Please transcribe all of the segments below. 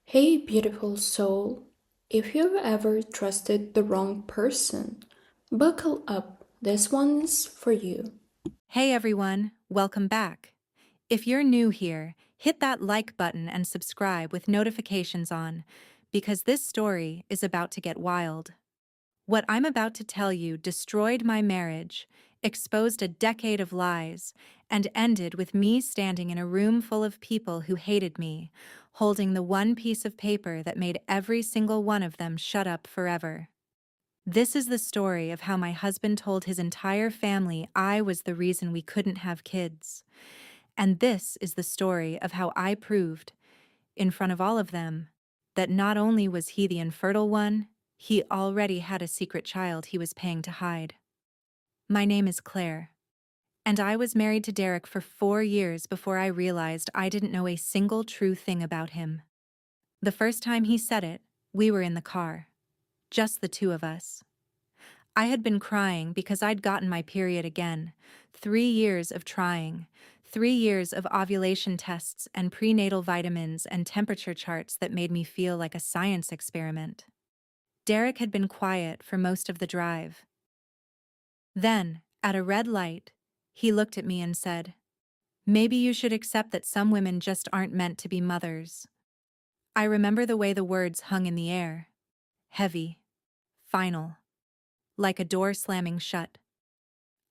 Hey, beautiful soul. If you've ever trusted the wrong person, buckle up. This one's for you. Hey everyone, welcome back. If you're new here, hit that like button and subscribe with notifications on, because this story is about to get wild. What I'm about to tell you destroyed my marriage, exposed a decade of lies, and ended with me standing in a room full of people who hated me, holding the one piece of paper that made every single one of them shut up forever. This is the story of how my husband told his entire family I was the reason we couldn't have kids. And this is the story of how I proved, in front of all of them, that not only was he the infertile one, he already had a secret child he was paying to hide. My name is Claire, and I was married to Derek for 4 years before I realized I didn't know a single true thing about him. The first time he said it, we were in the car, just the two of us. I had been crying because I'd gotten my period again. 3 years of trying. 3 years of ovulation tests and prenatal vitamins and temperature charts that made me feel like a science experiment. Derek had been quiet for most of the drive. Then, at a red light, he looked at me and said, "Maybe you should accept that some women just aren't meant to be mothers." I remember the way the words hung in the air. Heavy. Final. Like a door slamming shut.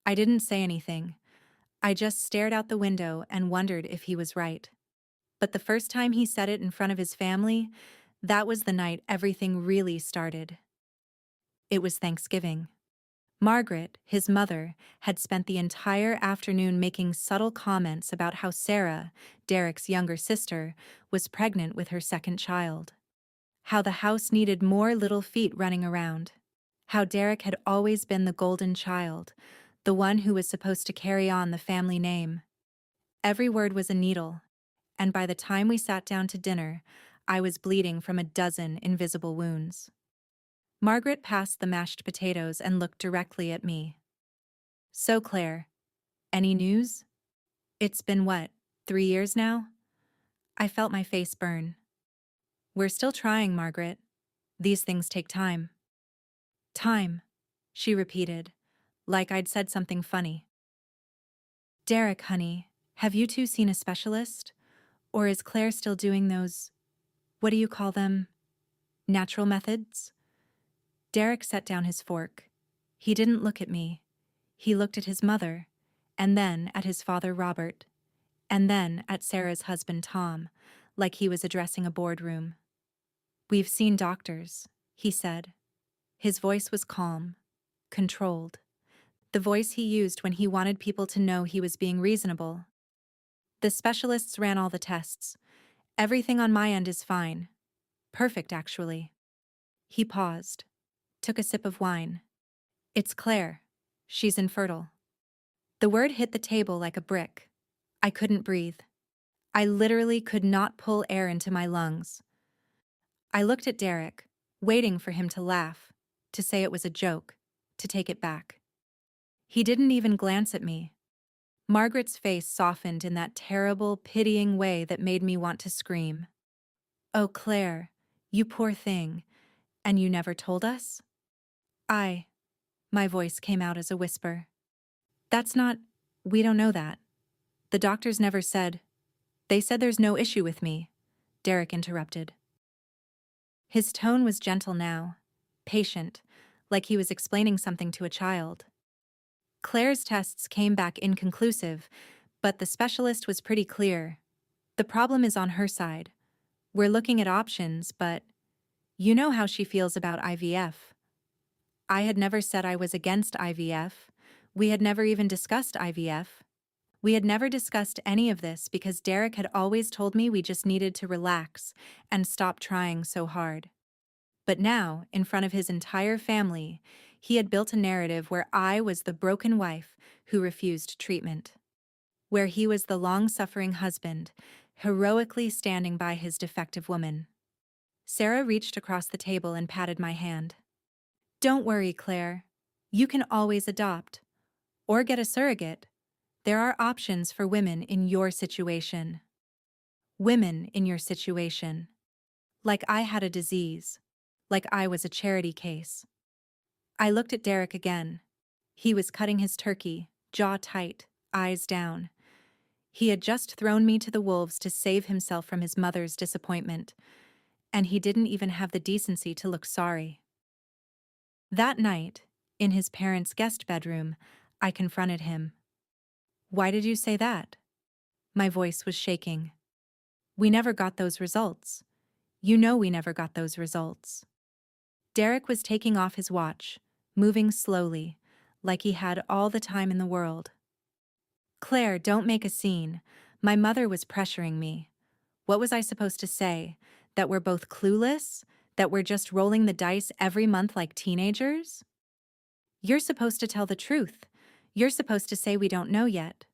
I didn't say anything. I just stared out the window and wondered if he was right. But the first time he said it in front of his family, that was the night everything really started. It was Thanksgiving. Margaret, his mother, had spent the entire afternoon making subtle comments about how Sarah, Derek's younger sister, was pregnant with her second child. How the house needed more little feet running around. How Derek had always been the golden child, the one who was supposed to carry on the family name. Every word was a needle, and by the time we sat down to dinner, I was bleeding from a dozen invisible wounds. Margaret passed the mashed potatoes and looked directly at me. "So, Claire, any news? It's been what, 3 years now?" I felt my face burn. "We're still trying, Margaret. These things take time." "Time," she repeated, like I'd said something funny. "Derek, honey, have you two seen a specialist? Or is Claire still doing those, what do you call them, natural methods?" Derek set down his fork. He didn't look at me. He looked at his mother, and then at his father Robert, and then at Sarah's husband Tom, like he was addressing a boardroom. "We've seen doctors," he said. His voice was calm, controlled, the voice he used when he wanted people to know he was being reasonable. "The specialists ran all the tests. Everything on my end is fine. Perfect, actually." He paused, took a sip of wine. "It's Claire. She's infertile." The word hit the table like a brick. I couldn't breathe. I literally could not pull air into my lungs. I looked at Derek, waiting for him to laugh, to say it was a joke, to take it back. He didn't even glance at me. Margaret's face softened in that terrible, pitying way that made me want to scream. "Oh, Claire, you poor thing, and you never told us?" I, my voice came out as a whisper. "That's not, we don't know that. The doctors never said, they said there's no issue with me," Derek interrupted. His tone was gentle now, patient, like he was explaining something to a child. "Claire's tests came back inconclusive, but the specialist was pretty clear. The problem is on her side. We're looking at options, but you know how she feels about IVF." I had never said I was against IVF. We had never even discussed IVF. We had never discussed any of this because Derek had always told me we just needed to relax and stop trying so hard. But now, in front of his entire family, he had built a narrative where I was the broken wife who refused treatment. Where he was the long-suffering husband, heroically standing by his defective woman. Sarah reached across the table and patted my hand. "Don't worry, Claire. You can always adopt. Or get a surrogate. There are options for women in your situation." Women in your situation. like I had a disease, like I was a charity case. I looked at Derek again. He was cutting his turkey, jaw tight, eyes down. He had just thrown me to the wolves to save himself from his mother's disappointment, and he didn't even have the decency to look sorry. That night, in his parents' guest bedroom, I confronted him. "Why did you say that?" My voice was shaking. "We never got those results. You know we never got those results." Derek was taking off his watch, moving slowly, like he had all the time in the world. "Claire, don't make a scene. My mother was pressuring me. What was I supposed to say? That we're both clueless? That we're just rolling the dice every month like teenagers?" "You're supposed to tell the truth. You're supposed to say we don't know yet."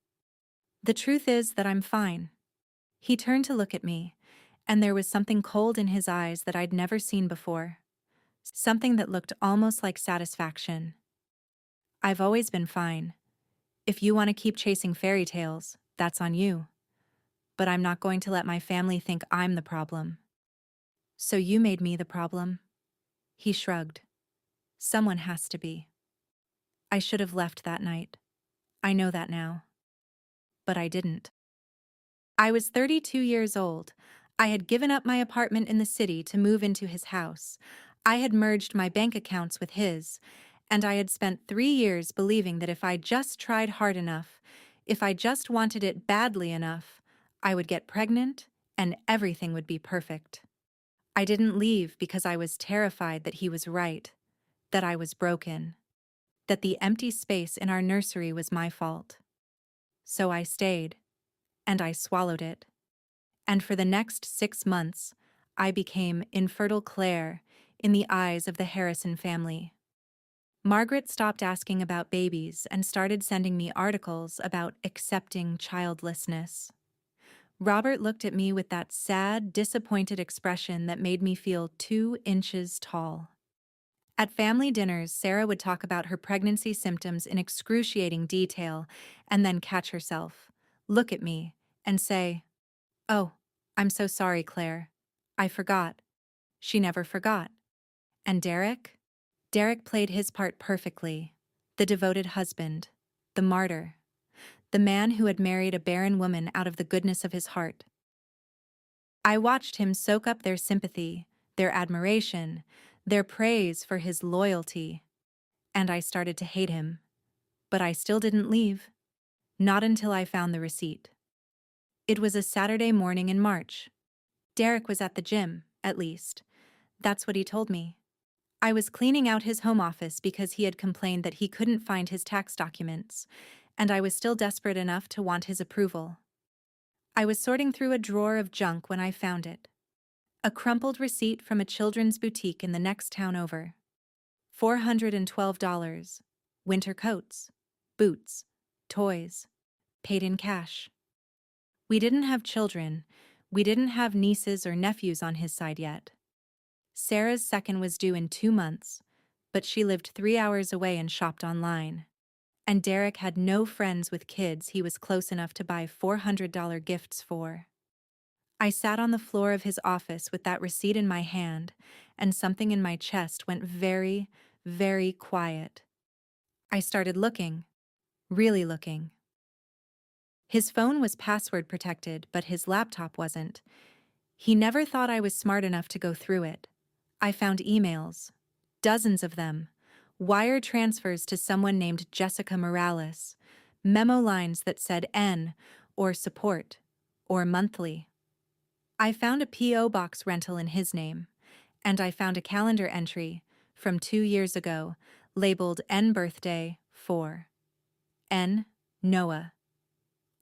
"The truth is that I'm fine." He turned to look at me, and there was something cold in his eyes that I'd never seen before. Something that looked almost like satisfaction. "I've always been fine. If you want to keep chasing fairy tales, that's on you. But I'm not going to let my family think I'm the problem." "So you made me the problem?" He shrugged. "Someone has to be." I should have left that night. I know that now. But I didn't. I was 32 years old. I had given up my apartment in the city to move into his house. I had merged my bank accounts with his, and I had spent 3 years believing that if I just tried hard enough, if I just wanted it badly enough, I would get pregnant and everything would be perfect. I didn't leave because I was terrified that he was right, that I was broken, that the empty space in our nursery was my fault. So I stayed, and I swallowed it. And for the next 6 months, I became infertile Claire in the eyes of the Harrison family. Margaret stopped asking about babies and started sending me articles about accepting childlessness. Robert looked at me with that sad, disappointed expression that made me feel 2 inches tall. At family dinners, Sarah would talk about her pregnancy symptoms in excruciating detail and then catch herself, look at me, and say, "Oh, I'm so sorry, Claire. I forgot." She never forgot. And Derek? Derek played his part perfectly. The devoted husband. The martyr. The man who had married a barren woman out of the goodness of his heart. I watched him soak up their sympathy, their admiration, their praise for his loyalty. And I started to hate him. But I still didn't leave. Not until I found the receipt. It was a Saturday morning in March. Derek was at the gym, at least. That's what he told me. I was cleaning out his home office because he had complained that he couldn't find his tax documents, and I was still desperate enough to want his approval. I was sorting through a drawer of junk when I found it. A crumpled receipt from a children's boutique in the next town over. $412. Winter coats, boots, toys, paid in cash. We didn't have children. We didn't have nieces or nephews on his side yet. Sarah's second was due in 2 months, but she lived 3 hours away and shopped online. And Derek had no friends with kids he was close enough to buy $400 gifts for. I sat on the floor of his office with that receipt in my hand, and something in my chest went very, very quiet. I started looking, really looking. His phone was password protected, but his laptop wasn't. He never thought I was smart enough to go through it. I found emails, dozens of them, wire transfers to someone named Jessica Morales, memo lines that said N, or support, or monthly. I found a P.O. box rental in his name, and I found a calendar entry from 2 years ago labeled N birthday 4. N, Noah.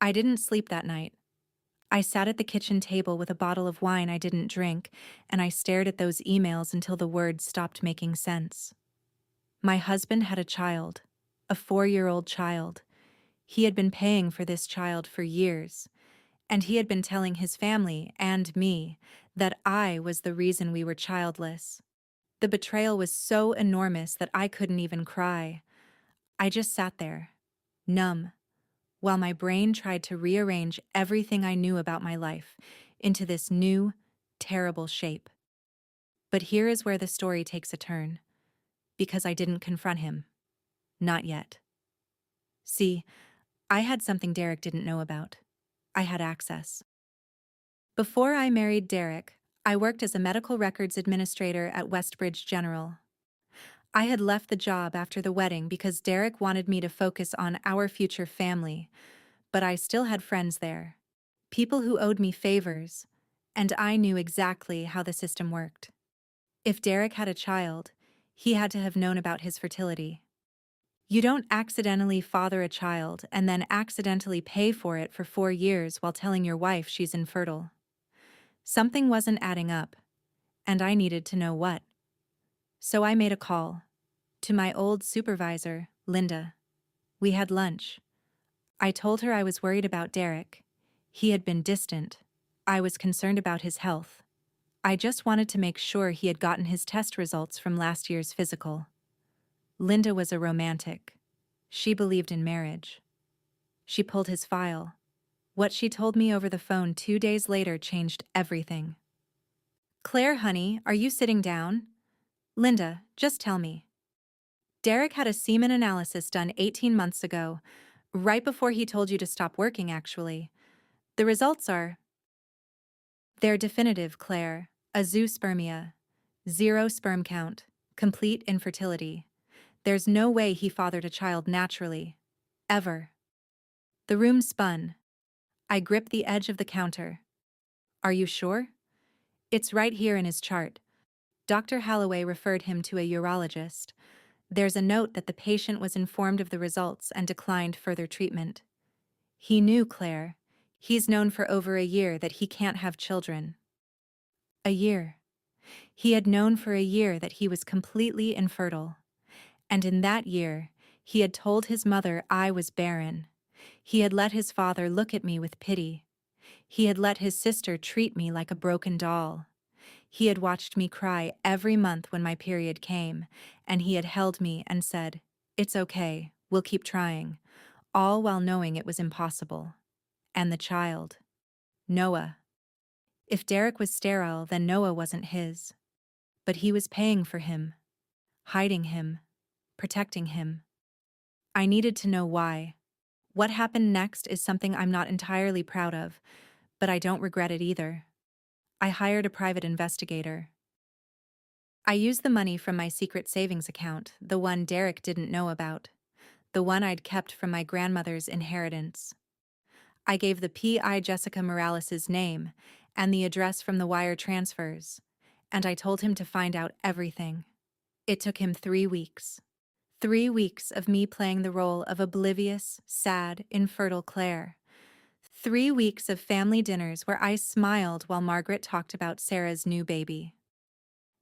I didn't sleep that night. I sat at the kitchen table with a bottle of wine I didn't drink, and I stared at those emails until the words stopped making sense. My husband had a child, a 4-year-old child. He had been paying for this child for years, and he had been telling his family and me that I was the reason we were childless. The betrayal was so enormous that I couldn't even cry. I just sat there, numb, while my brain tried to rearrange everything I knew about my life into this new, terrible shape. But here is where the story takes a turn, because I didn't confront him. Not yet. See, I had something Derek didn't know about. I had access. Before I married Derek, I worked as a medical records administrator at Westbridge General. I had left the job after the wedding because Derek wanted me to focus on our future family, but I still had friends there. People who owed me favors, and I knew exactly how the system worked. If Derek had a child, he had to have known about his fertility. You don't accidentally father a child and then accidentally pay for it for 4 years while telling your wife she's infertile. Something wasn't adding up, and I needed to know what. So I made a call to my old supervisor, Linda. We had lunch. I told her I was worried about Derek. He had been distant. I was concerned about his health. I just wanted to make sure he had gotten his test results from last year's physical. Linda was a romantic. She believed in marriage. She pulled his file. What she told me over the phone 2 days later changed everything. Claire, honey, are you sitting down? Linda, just tell me. Derek had a semen analysis done 18 months ago, right before he told you to stop working, actually. The results they're definitive, Claire. A zoospermia. 0 sperm count. Complete infertility. There's no way he fathered a child naturally. Ever. The room spun. I gripped the edge of the counter. Are you sure? It's right here in his chart. Dr. Holloway referred him to a urologist. There's a note that the patient was informed of the results and declined further treatment. He knew, Claire. He's known for over a year that he can't have children. A year. He had known for a year that he was completely infertile. And in that year, he had told his mother I was barren. He had let his father look at me with pity. He had let his sister treat me like a broken doll. He had watched me cry every month when my period came, and he had held me and said, "It's okay, we'll keep trying," all while knowing it was impossible. And the child. Noah. If Derek was sterile, then Noah wasn't his. But he was paying for him, hiding him, protecting him. I needed to know why. What happened next is something I'm not entirely proud of, but I don't regret it either. I hired a private investigator. I used the money from my secret savings account, the one Derek didn't know about, the one I'd kept from my grandmother's inheritance. I gave the PI Jessica Morales' name and the address from the wire transfers, and I told him to find out everything. It took him 3 weeks. 3 weeks of me playing the role of oblivious, sad, infertile Claire. 3 weeks of family dinners where I smiled while Margaret talked about Sarah's new baby.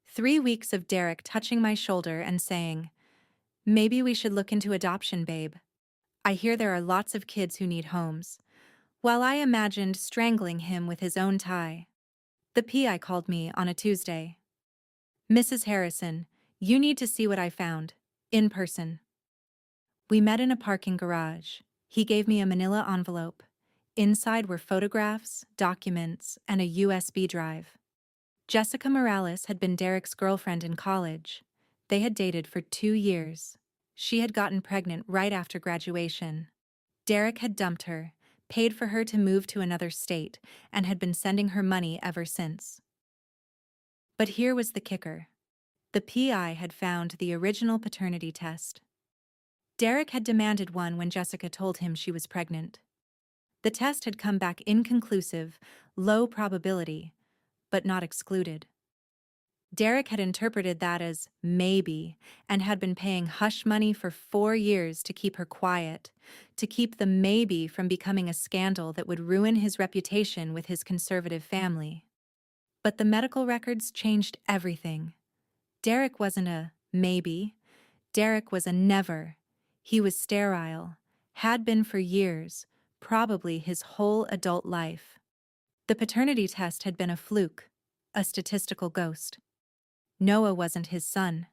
3 weeks of Derek touching my shoulder and saying, "Maybe we should look into adoption, babe. I hear there are lots of kids who need homes," while I imagined strangling him with his own tie. The PI called me on a Tuesday. "Mrs. Harrison, you need to see what I found. In person." We met in a parking garage. He gave me a manila envelope. Inside were photographs, documents, and a USB drive. Jessica Morales had been Derek's girlfriend in college. They had dated for 2 years. She had gotten pregnant right after graduation. Derek had dumped her, paid for her to move to another state, and had been sending her money ever since. But here was the kicker. The PI had found the original paternity test. Derek had demanded one when Jessica told him she was pregnant. The test had come back inconclusive, low probability, but not excluded. Derek had interpreted that as maybe and had been paying hush money for 4 years to keep her quiet, to keep the maybe from becoming a scandal that would ruin his reputation with his conservative family. But the medical records changed everything. Derek wasn't a maybe. Derek was a never. He was sterile, had been for years, probably his whole adult life. The paternity test had been a fluke, a statistical ghost. Noah wasn't his son,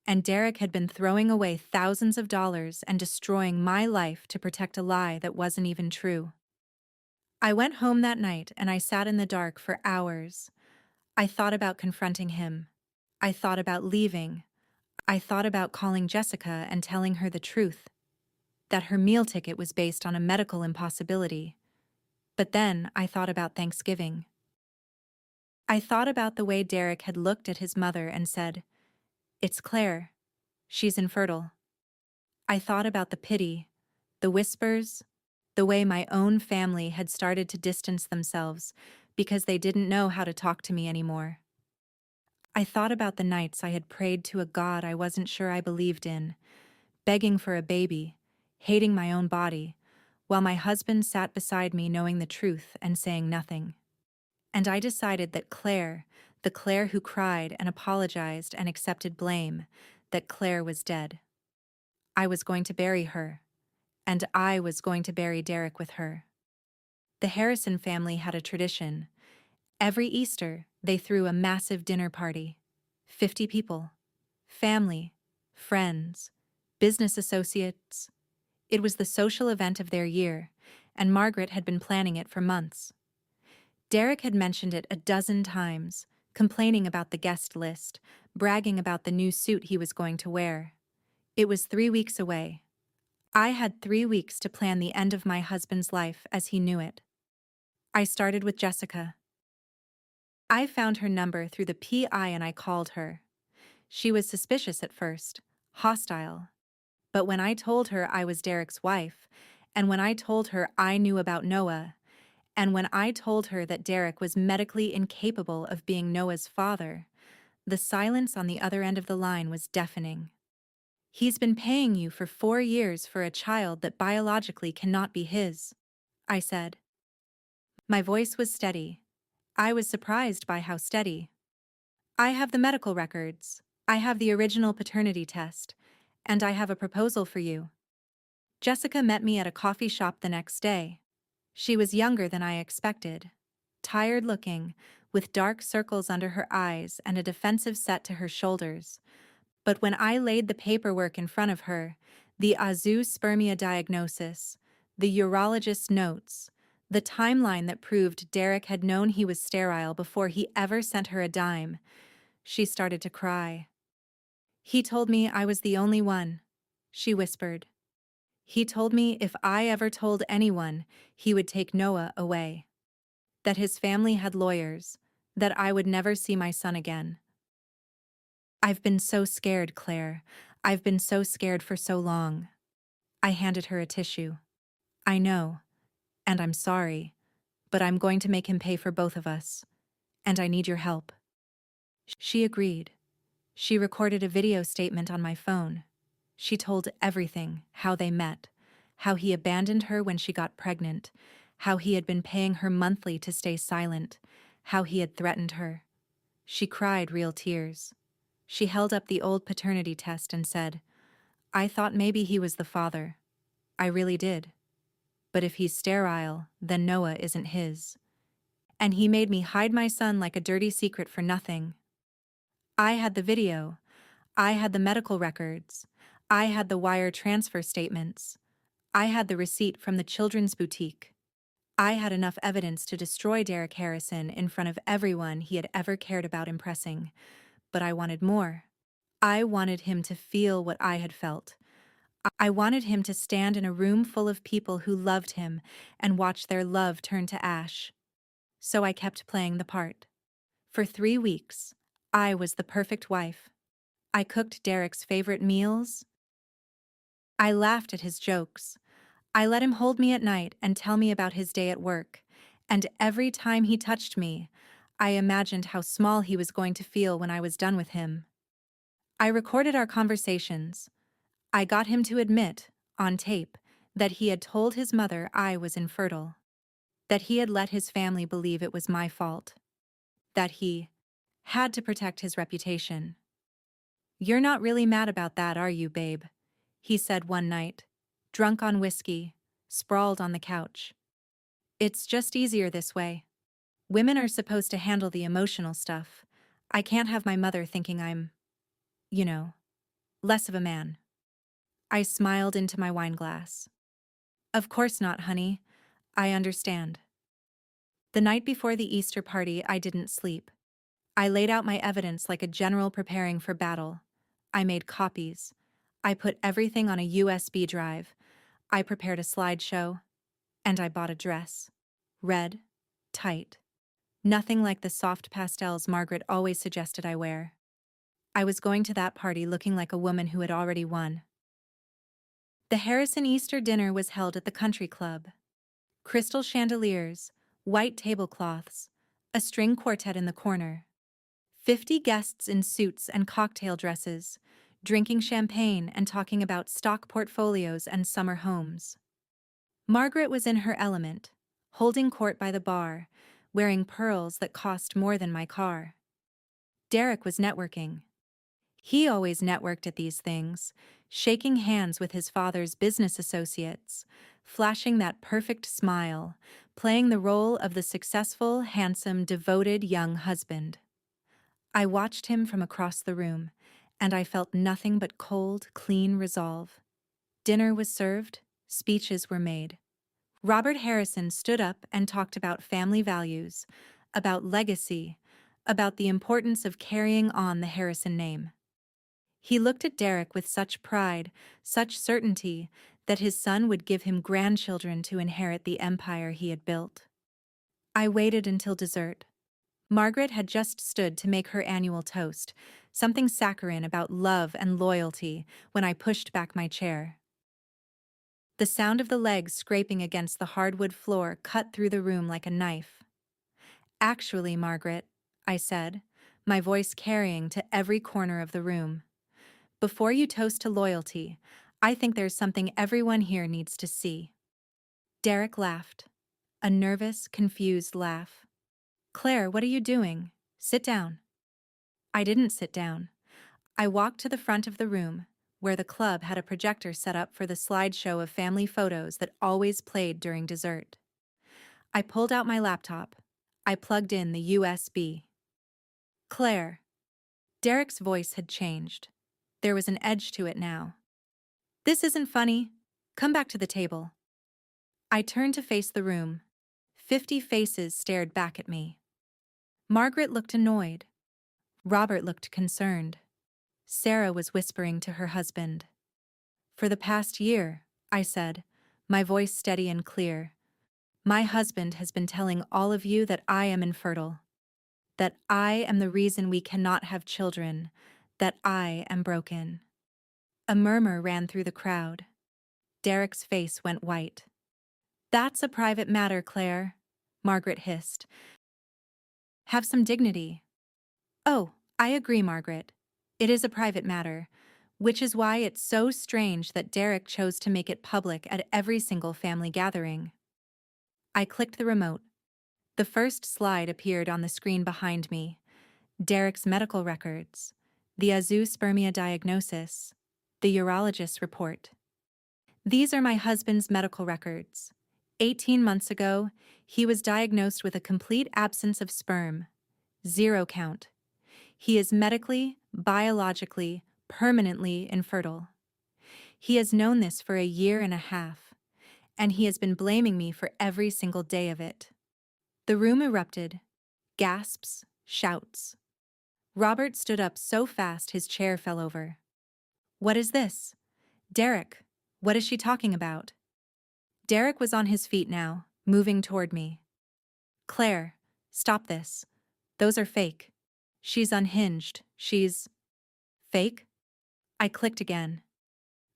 and Derek had been throwing away thousands of dollars and destroying my life to protect a lie that wasn't even true. I went home that night and I sat in the dark for hours. I thought about confronting him. I thought about leaving. I thought about calling Jessica and telling her the truth, that her meal ticket was based on a medical impossibility. But then I thought about Thanksgiving. I thought about the way Derek had looked at his mother and said, "It's Claire. She's infertile." I thought about the pity, the whispers, the way my own family had started to distance themselves because they didn't know how to talk to me anymore. I thought about the nights I had prayed to a God I wasn't sure I believed in, begging for a baby, hating my own body, while my husband sat beside me knowing the truth and saying nothing. And I decided that Claire, the Claire who cried and apologized and accepted blame, that Claire was dead. I was going to bury her, and I was going to bury Derek with her. The Harrison family had a tradition. Every Easter, they threw a massive dinner party. 50 people. Family, friends, business associates. It was the social event of their year, and Margaret had been planning it for months. Derek had mentioned it a dozen times, complaining about the guest list, bragging about the new suit he was going to wear. It was 3 weeks away. I had 3 weeks to plan the end of my husband's life as he knew it. I started with Jessica. I found her number through the PI and I called her. She was suspicious at first, hostile. But when I told her I was Derek's wife, and when I told her I knew about Noah, and when I told her that Derek was medically incapable of being Noah's father, the silence on the other end of the line was deafening. "He's been paying you for 4 years for a child that biologically cannot be his," I said. My voice was steady. I was surprised by how steady. "I have the medical records. I have the original paternity test. And I have a proposal for you." Jessica met me at a coffee shop the next day. She was younger than I expected. Tired looking, with dark circles under her eyes and a defensive set to her shoulders. But when I laid the paperwork in front of her, the azoospermia diagnosis, the urologist's notes, the timeline that proved Derek had known he was sterile before he ever sent her a dime, she started to cry. "He told me I was the only one," she whispered. "He told me if I ever told anyone, he would take Noah away. That his family had lawyers, that I would never see my son again." "I've been so scared, Claire. I've been so scared for so long." I handed her a tissue. "I know, and I'm sorry, but I'm going to make him pay for both of us, and I need your help." She agreed. She recorded a video statement on my phone. She told everything, how they met, how he abandoned her when she got pregnant, how he had been paying her monthly to stay silent, how he had threatened her. She cried real tears. She held up the old paternity test and said, "I thought maybe he was the father. I really did. But if he's sterile, then Noah isn't his. And he made me hide my son like a dirty secret for nothing." I had the video. I had the medical records. I had the wire transfer statements. I had the receipt from the children's boutique. I had enough evidence to destroy Derek Harrison in front of everyone he had ever cared about impressing. But I wanted more. I wanted him to feel what I had felt. I wanted him to stand in a room full of people who loved him and watch their love turn to ash. So I kept playing the part. For 3 weeks, I was the perfect wife. I cooked Derek's favorite meals. I laughed at his jokes. I let him hold me at night and tell me about his day at work. And every time he touched me, I imagined how small he was going to feel when I was done with him. I recorded our conversations. I got him to admit, on tape, that he had told his mother I was infertile. That he had let his family believe it was my fault. That he had to protect his reputation. "You're not really mad about that, are you, babe?" he said one night, drunk on whiskey, sprawled on the couch. "It's just easier this way. Women are supposed to handle the emotional stuff. I can't have my mother thinking I'm, you know, less of a man." I smiled into my wineglass. "Of course not, honey. I understand." The night before the Easter party, I didn't sleep. I laid out my evidence like a general preparing for battle. I made copies. I put everything on a USB drive. I prepared a slideshow. And I bought a dress. Red, tight. Nothing like the soft pastels Margaret always suggested I wear. I was going to that party looking like a woman who had already won. The Harrison Easter dinner was held at the country club. Crystal chandeliers, white tablecloths, a string quartet in the corner. 50 guests in suits and cocktail dresses, drinking champagne and talking about stock portfolios and summer homes. Margaret was in her element, holding court by the bar, wearing pearls that cost more than my car. Derek was networking. He always networked at these things, shaking hands with his father's business associates, flashing that perfect smile, playing the role of the successful, handsome, devoted young husband. I watched him from across the room, and I felt nothing but cold, clean resolve. Dinner was served, speeches were made. Robert Harrison stood up and talked about family values, about legacy, about the importance of carrying on the Harrison name. He looked at Derek with such pride, such certainty, that his son would give him grandchildren to inherit the empire he had built. I waited until dessert. Margaret had just stood to make her annual toast, something saccharine about love and loyalty, when I pushed back my chair. The sound of the legs scraping against the hardwood floor cut through the room like a knife. "Actually, Margaret," I said, my voice carrying to every corner of the room, "before you toast to loyalty, I think there's something everyone here needs to see." Derek laughed, a nervous, confused laugh. "Claire, what are you doing? Sit down." I didn't sit down. I walked to the front of the room, where the club had a projector set up for the slideshow of family photos that always played during dessert. I pulled out my laptop. I plugged in the USB. "Claire." Derek's voice had changed. There was an edge to it now. "This isn't funny. Come back to the table." I turned to face the room. 50 faces stared back at me. Margaret looked annoyed. Robert looked concerned. Sarah was whispering to her husband. "For the past year," I said, my voice steady and clear, "my husband has been telling all of you that I am infertile, that I am the reason we cannot have children, that I am broken." A murmur ran through the crowd. Derek's face went white. "That's a private matter, Claire," Margaret hissed. "Have some dignity." "Oh, I agree, Margaret. It is a private matter, which is why it's so strange that Derek chose to make it public at every single family gathering." I clicked the remote. The first slide appeared on the screen behind me. Derek's medical records, the azoospermia diagnosis, the urologist's report. "These are my husband's medical records. 18 months ago, he was diagnosed with a complete absence of sperm. 0 count. He is medically, biologically, permanently infertile. He has known this for a year and a half, and he has been blaming me for every single day of it." The room erupted. Gasps, shouts. Robert stood up so fast his chair fell over. "What is this? Derek, what is she talking about?" Derek was on his feet now, moving toward me. "Claire, stop this. Those are fake. She's unhinged. She's..." "Fake?" I clicked again.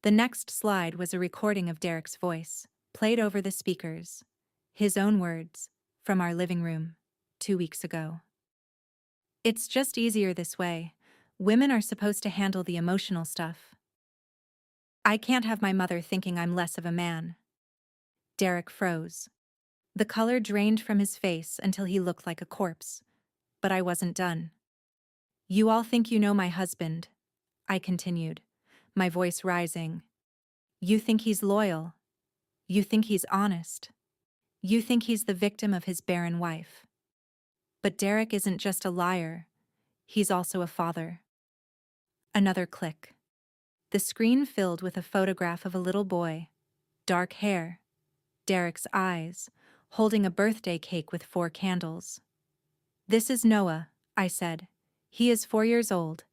The next slide was a recording of Derek's voice, played over the speakers. His own words, from our living room, 2 weeks ago. "It's just easier this way. Women are supposed to handle the emotional stuff. I can't have my mother thinking I'm less of a man." Derek froze. The color drained from his face until he looked like a corpse. But I wasn't done. "You all think you know my husband," I continued, my voice rising. "You think he's loyal. You think he's honest. You think he's the victim of his barren wife. But Derek isn't just a liar. He's also a father." Another click. The screen filled with a photograph of a little boy, dark hair, Derek's eyes, holding a birthday cake with 4 candles. "This is Noah," I said. He is 4 years old.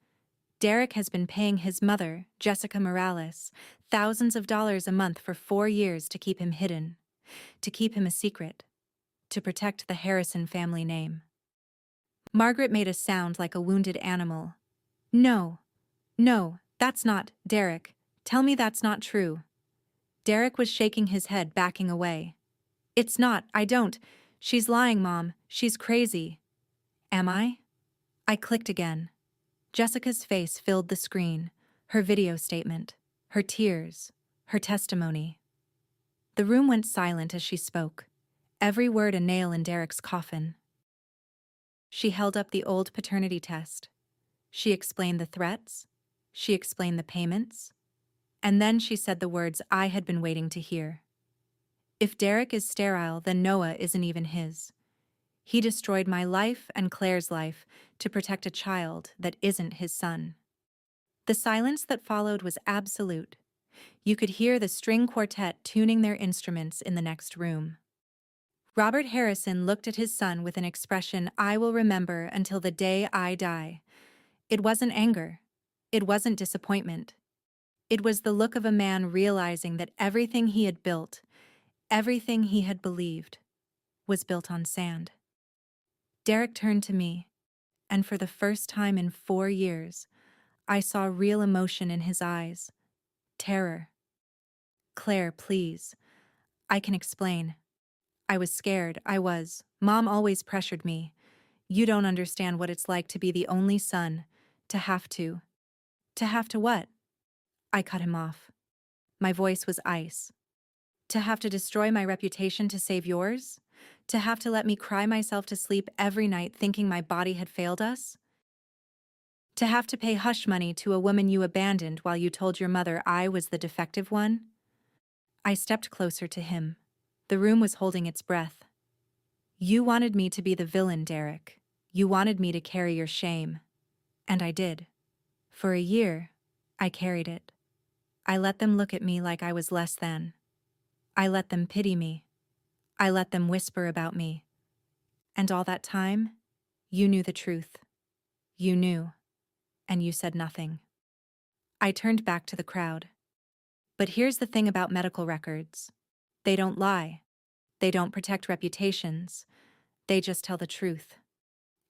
Derek has been paying his mother, Jessica Morales, thousands of dollars a month for 4 years to keep him hidden, to keep him a secret, to protect the Harrison family name. Margaret made a sound like a wounded animal. No, no, that's not, Derek. Tell me that's not true. Derek was shaking his head, backing away. It's not, I don't. She's lying, Mom. She's crazy. Am I? I clicked again. Jessica's face filled the screen, her video statement, her tears, her testimony. The room went silent as she spoke, every word a nail in Derek's coffin. She held up the old paternity test. She explained the threats. She explained the payments. And then she said the words I had been waiting to hear. If Derek is sterile, then Noah isn't even his. He destroyed my life and Claire's life to protect a child that isn't his son. The silence that followed was absolute. You could hear the string quartet tuning their instruments in the next room. Robert Harrison looked at his son with an expression I will remember until the day I die. It wasn't anger. It wasn't disappointment. It was the look of a man realizing that everything he had built, everything he had believed, was built on sand. Derek turned to me, and for the first time in 4 years, I saw real emotion in his eyes. Terror. Claire, please. I can explain. I was scared. I was. Mom always pressured me. You don't understand what it's like to be the only son. To have to. To have to what? I cut him off. My voice was ice. To have to destroy my reputation to save yours? To have to let me cry myself to sleep every night thinking my body had failed us? To have to pay hush money to a woman you abandoned while you told your mother I was the defective one? I stepped closer to him. The room was holding its breath. You wanted me to be the villain, Derek. You wanted me to carry your shame. And I did. For a year, I carried it. I let them look at me like I was less than. I let them pity me. I let them whisper about me. And all that time, you knew the truth. You knew, and you said nothing. I turned back to the crowd. But here's the thing about medical records. They don't lie. They don't protect reputations. They just tell the truth.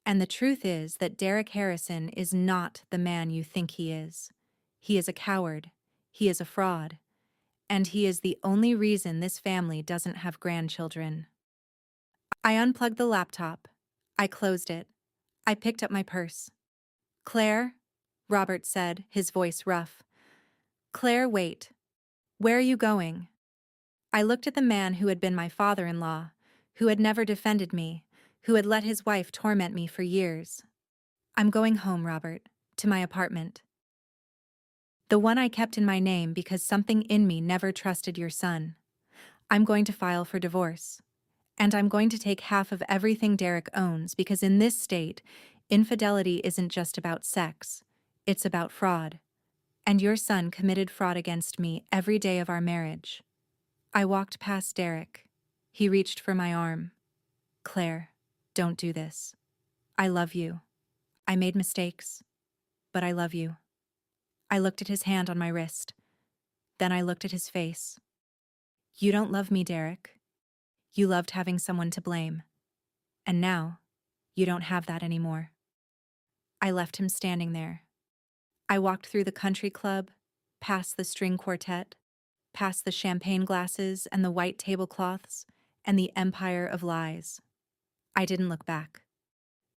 And the truth is that Derek Harrison is not the man you think he is. He is a coward. He is a fraud. And he is the only reason this family doesn't have grandchildren. I unplugged the laptop. I closed it. I picked up my purse. Claire, Robert said, his voice rough. Claire, wait. Where are you going? I looked at the man who had been my father-in-law, who had never defended me, who had let his wife torment me for years. I'm going home, Robert, to my apartment. The one I kept in my name because something in me never trusted your son. I'm going to file for divorce. And I'm going to take half of everything Derek owns because in this state, infidelity isn't just about sex. It's about fraud. And your son committed fraud against me every day of our marriage. I walked past Derek. He reached for my arm. Claire, don't do this. I love you. I made mistakes, but I love you. I looked at his hand on my wrist. Then I looked at his face. You don't love me, Derek. You loved having someone to blame. And now, you don't have that anymore. I left him standing there. I walked through the country club, past the string quartet, past the champagne glasses and the white tablecloths, and the empire of lies. I didn't look back.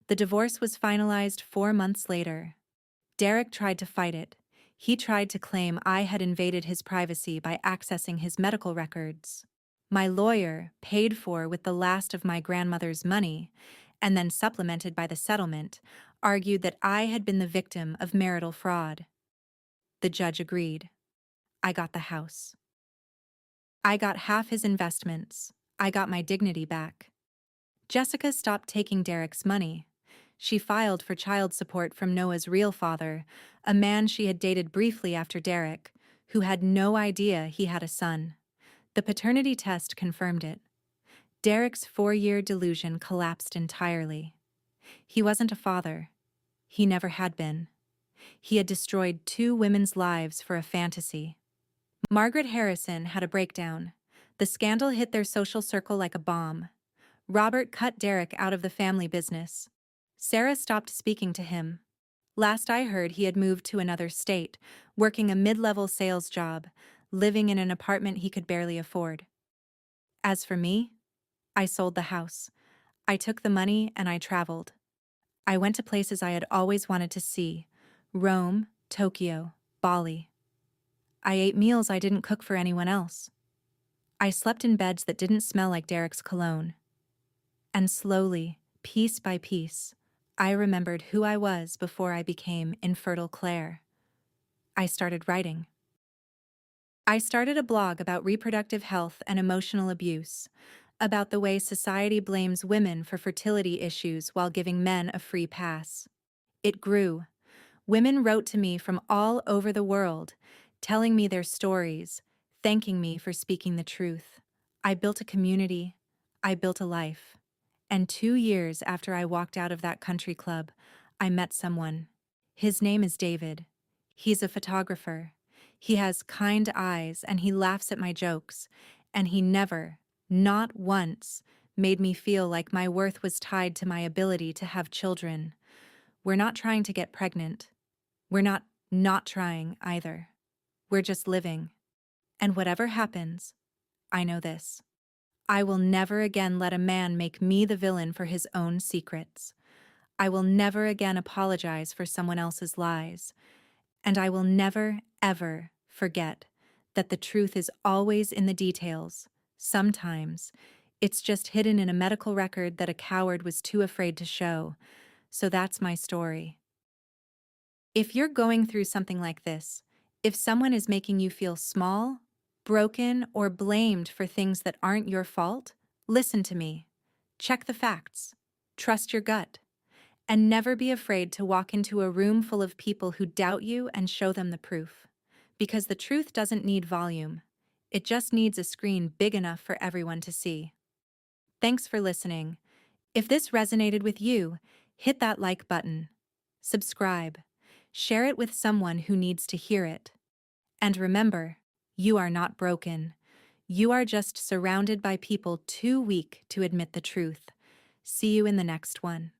The divorce was finalized 4 months later. Derek tried to fight it. He tried to claim I had invaded his privacy by accessing his medical records. My lawyer, paid for with the last of my grandmother's money, and then supplemented by the settlement, argued that I had been the victim of marital fraud. The judge agreed. I got the house. I got half his investments. I got my dignity back. Jessica stopped taking Derek's money. She filed for child support from Noah's real father, a man she had dated briefly after Derek, who had no idea he had a son. The paternity test confirmed it. Derek's 4-year delusion collapsed entirely. He wasn't a father. He never had been. He had destroyed 2 women's lives for a fantasy. Margaret Harrison had a breakdown. The scandal hit their social circle like a bomb. Robert cut Derek out of the family business. Sarah stopped speaking to him. Last I heard, he had moved to another state, working a mid-level sales job, living in an apartment he could barely afford. As for me, I sold the house. I took the money and I traveled. I went to places I had always wanted to see: Rome, Tokyo, Bali. I ate meals I didn't cook for anyone else. I slept in beds that didn't smell like Derek's cologne. And slowly, piece by piece, I remembered who I was before I became Infertile Claire. I started writing. I started a blog about reproductive health and emotional abuse, about the way society blames women for fertility issues while giving men a free pass. It grew. Women wrote to me from all over the world, telling me their stories, thanking me for speaking the truth. I built a community. I built a life. And 2 years after I walked out of that country club, I met someone. His name is David. He's a photographer. He has kind eyes and he laughs at my jokes. And he never, not once, made me feel like my worth was tied to my ability to have children. We're not trying to get pregnant. We're not trying either. We're just living. And whatever happens, I know this: I will never again let a man make me the villain for his own secrets. I will never again apologize for someone else's lies. And I will never, ever forget that the truth is always in the details. Sometimes it's just hidden in a medical record that a coward was too afraid to show. So that's my story. If you're going through something like this, if someone is making you feel small, broken, or blamed for things that aren't your fault, listen to me. Check the facts. Trust your gut. And never be afraid to walk into a room full of people who doubt you and show them the proof. Because the truth doesn't need volume. It just needs a screen big enough for everyone to see. Thanks for listening. If this resonated with you, hit that like button. Subscribe. Share it with someone who needs to hear it. And remember, you are not broken. You are just surrounded by people too weak to admit the truth. See you in the next one.